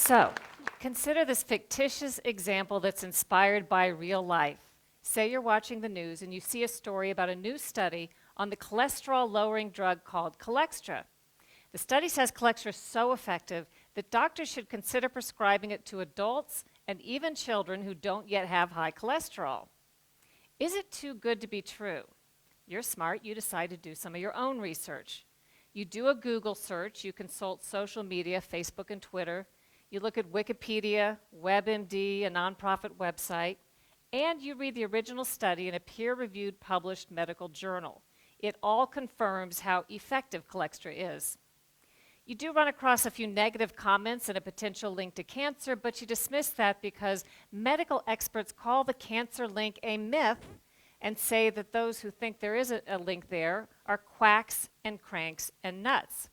So, consider this fictitious example that's inspired by real life. Say you're watching the news and you see a story about a new study on the cholesterol-lowering drug called Cholextra. The study says Cholextra is so effective that doctors should consider prescribing it to adults and even children who don't yet have high cholesterol. Is it too good to be true? You're smart, you decide to do some of your own research. You do a Google search, you consult social media, Facebook and Twitter, you look at Wikipedia, WebMD, a nonprofit website, and you read the original study in a peer-reviewed published medical journal. It all confirms how effective Cholextra is. You do run across a few negative comments and a potential link to cancer, but you dismiss that because medical experts call the cancer link a myth and say that those who think there is a link there are quacks and cranks and nuts.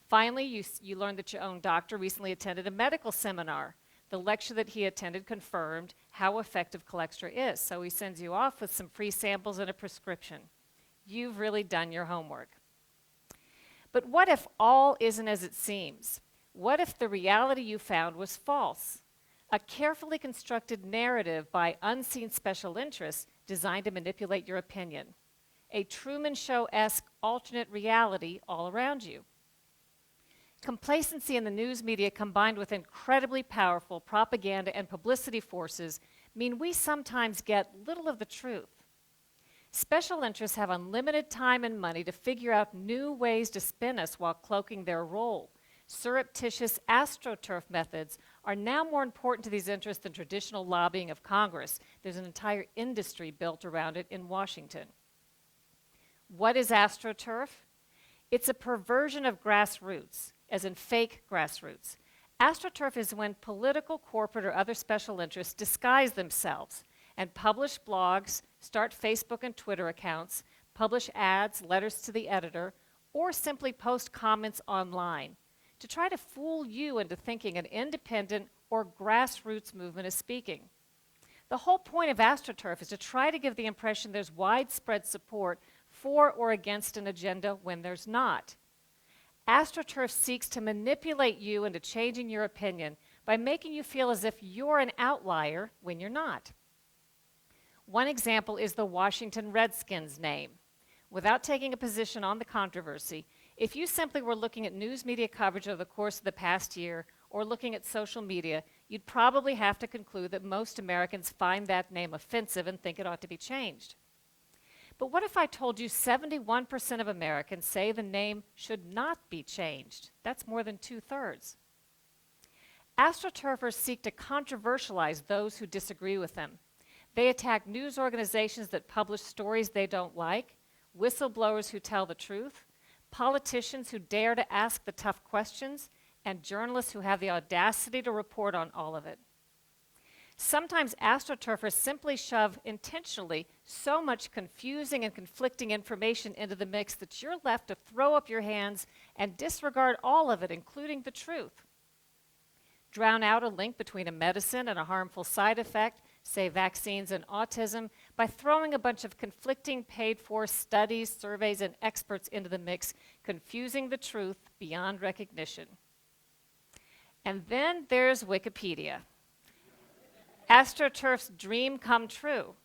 Finally, you learn that your own doctor recently attended a medical seminar. The lecture that he attended confirmed how effective Cholextra is, so he sends you off with some free samples and a prescription. You've really done your homework. But what if all isn't as it seems? What if the reality you found was false? A carefully constructed narrative by unseen special interests designed to manipulate your opinion. A Truman Show-esque alternate reality all around you. Complacency in the news media combined with incredibly powerful propaganda and publicity forces mean we sometimes get little of the truth. Special interests have unlimited time and money to figure out new ways to spin us while cloaking their role. Surreptitious Astroturf methods are now more important to these interests than traditional lobbying of Congress. There's an entire industry built around it in Washington. What is Astroturf? It's a perversion of grassroots, as in fake grassroots. Astroturf is when political, corporate, or other special interests disguise themselves and publish blogs, start Facebook and Twitter accounts, publish ads, letters to the editor, or simply post comments online to try to fool you into thinking an independent or grassroots movement is speaking. The whole point of Astroturf is to try to give the impression there's widespread support for or against an agenda when there's not. Astroturf seeks to manipulate you into changing your opinion by making you feel as if you're an outlier when you're not. One example is the Washington Redskins name. Without taking a position on the controversy, if you simply were looking at news media coverage over the course of the past year or looking at social media, you'd probably have to conclude that most Americans find that name offensive and think it ought to be changed. But what if I told you 71% of Americans say the name should not be changed? That's more than 2/3. Astroturfers seek to controversialize those who disagree with them. They attack news organizations that publish stories they don't like, whistleblowers who tell the truth, politicians who dare to ask the tough questions, and journalists who have the audacity to report on all of it. Sometimes astroturfers simply shove intentionally so much confusing and conflicting information into the mix that you're left to throw up your hands and disregard all of it, including the truth. Drown out a link between a medicine and a harmful side effect, say vaccines and autism, by throwing a bunch of conflicting paid-for studies, surveys, and experts into the mix, confusing the truth beyond recognition. And then there's Wikipedia. Astroturf's dream come true.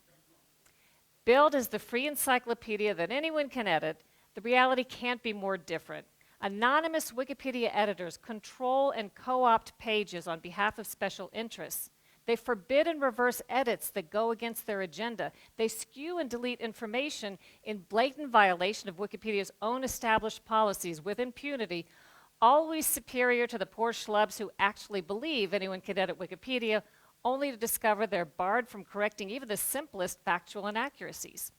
Billed as the free encyclopedia that anyone can edit, the reality can't be more different. Anonymous Wikipedia editors control and co-opt pages on behalf of special interests. They forbid and reverse edits that go against their agenda. They skew and delete information in blatant violation of Wikipedia's own established policies with impunity, always superior to the poor schlubs who actually believe anyone can edit Wikipedia, only to discover they're barred from correcting even the simplest factual inaccuracies.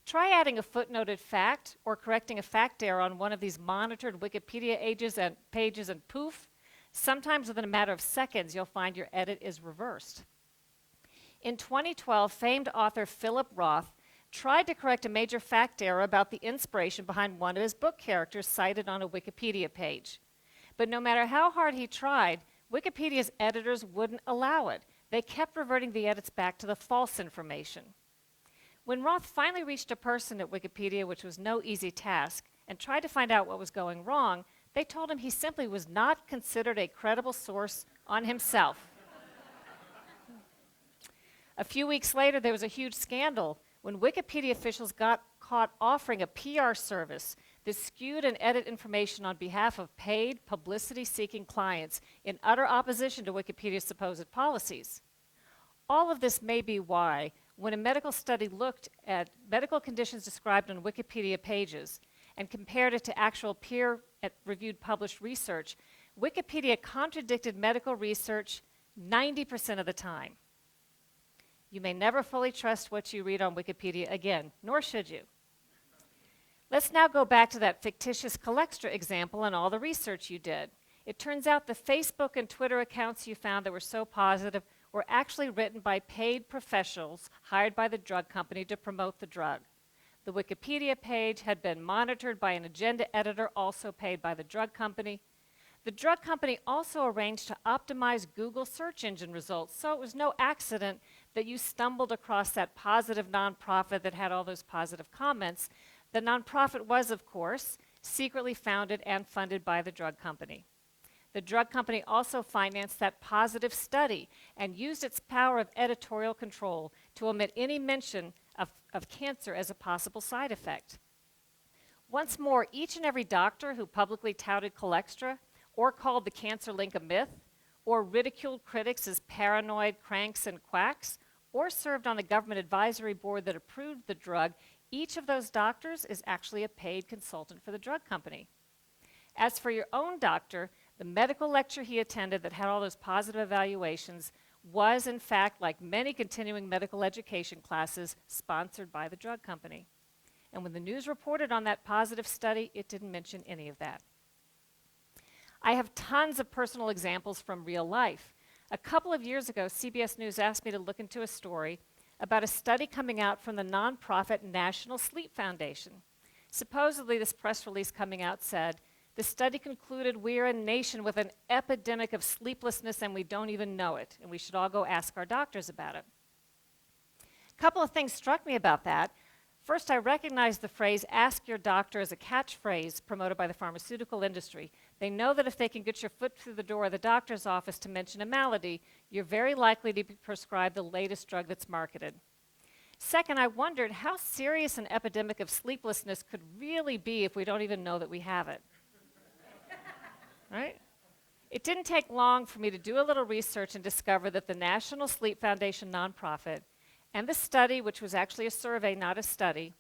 Try adding a footnoted fact or correcting a fact error on one of these monitored Wikipedia pages and poof, sometimes within a matter of seconds you'll find your edit is reversed. In 2012, famed author Philip Roth tried to correct a major fact error about the inspiration behind one of his book characters cited on a Wikipedia page. But no matter how hard he tried, Wikipedia's editors wouldn't allow it. They kept reverting the edits back to the false information. When Roth finally reached a person at Wikipedia, which was no easy task, and tried to find out what was going wrong, they told him he simply was not considered a credible source on himself. A few weeks later, there was a huge scandal when Wikipedia officials got caught offering a PR service that skewed and edited information on behalf of paid, publicity-seeking clients in utter opposition to Wikipedia's supposed policies. All of this may be why, when a medical study looked at medical conditions described on Wikipedia pages and compared it to actual peer-reviewed published research, Wikipedia contradicted medical research 90% of the time. You may never fully trust what you read on Wikipedia again, nor should you. Let's now go back to that fictitious Colextra example and all the research you did. It turns out the Facebook and Twitter accounts you found that were so positive were actually written by paid professionals hired by the drug company to promote the drug. The Wikipedia page had been monitored by an agenda editor also paid by the drug company. The drug company also arranged to optimize Google search engine results, so it was no accident that you stumbled across that positive nonprofit that had all those positive comments. The nonprofit was, of course, secretly founded and funded by the drug company. The drug company also financed that positive study and used its power of editorial control to omit any mention of cancer as a possible side effect. Once more, each and every doctor who publicly touted Colextra or called the cancer link a myth, or ridiculed critics as paranoid cranks and quacks, or served on a government advisory board that approved the drug, each of those doctors is actually a paid consultant for the drug company. As for your own doctor, the medical lecture he attended that had all those positive evaluations was, in fact, like many continuing medical education classes, sponsored by the drug company. And when the news reported on that positive study, it didn't mention any of that. I have tons of personal examples from real life. A couple of years ago, CBS News asked me to look into a story about a study coming out from the nonprofit National Sleep Foundation. Supposedly, this press release coming out said, the study concluded we are a nation with an epidemic of sleeplessness and we don't even know it, and we should all go ask our doctors about it. A couple of things struck me about that. First, I recognized the phrase, ask your doctor, as a catchphrase promoted by the pharmaceutical industry. They know that if they can get your foot through the door of the doctor's office to mention a malady, you're very likely to be prescribed the latest drug that's marketed. Second, I wondered how serious an epidemic of sleeplessness could really be if we don't even know that we have it. Right? It didn't take long for me to do a little research and discover that the National Sleep Foundation nonprofit and the study, which was actually a survey, not a study,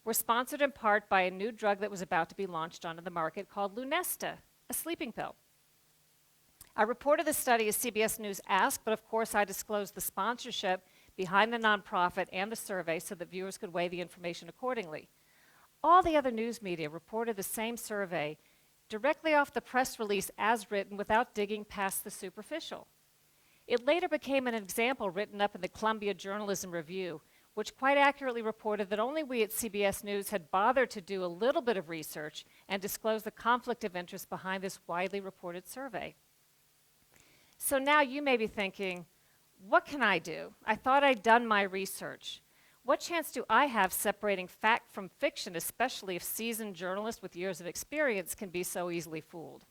were sponsored in part by a new drug that was about to be launched onto the market called Lunesta, a sleeping pill. I reported the study as CBS News asked, but of course I disclosed the sponsorship behind the nonprofit and the survey so that viewers could weigh the information accordingly. All the other news media reported the same survey directly off the press release as written without digging past the superficial. It later became an example written up in the Columbia Journalism Review, which quite accurately reported that only we at CBS News had bothered to do a little bit of research and disclose the conflict of interest behind this widely reported survey. So now you may be thinking, what can I do? I thought I'd done my research. What chance do I have separating fact from fiction, especially if seasoned journalists with years of experience can be so easily fooled?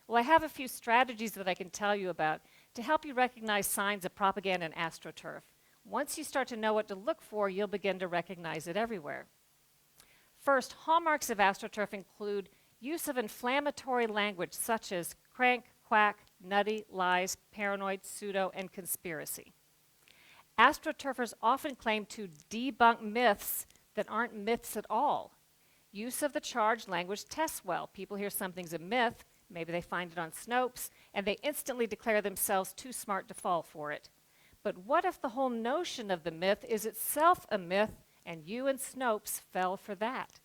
Well, I have a few strategies that I can tell you about to help you recognize signs of propaganda in Astroturf. Once you start to know what to look for, you'll begin to recognize it everywhere. First, hallmarks of Astroturf include use of inflammatory language such as crank, quack, nutty, lies, paranoid, pseudo, and conspiracy. Astroturfers often claim to debunk myths that aren't myths at all. Use of the charged language tests well. People hear something's a myth, maybe they find it on Snopes, and they instantly declare themselves too smart to fall for it. But what if the whole notion of the myth is itself a myth, and you and Snopes fell for that?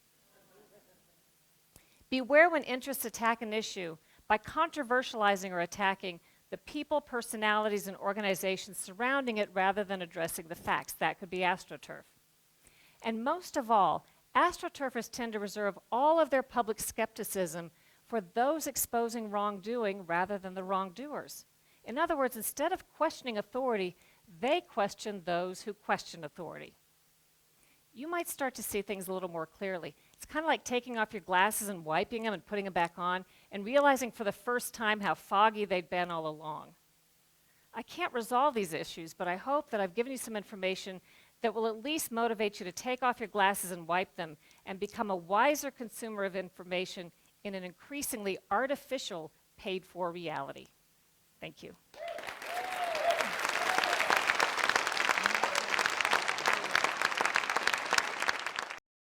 Beware when interests attack an issue by controversializing or attacking the people, personalities, and organizations surrounding it rather than addressing the facts. That could be Astroturf. And most of all, Astroturfers tend to reserve all of their public skepticism for those exposing wrongdoing rather than the wrongdoers. In other words, instead of questioning authority, they question those who question authority. You might start to see things a little more clearly. It's It's kind of like taking off your glasses and wiping them and putting them back on and realizing for the first time how foggy they'd been all along. I can't resolve these issues, but I hope that I've given you some information that will at least motivate you to take off your glasses and wipe them and become a wiser consumer of information in an increasingly artificial, paid-for reality. Thank you.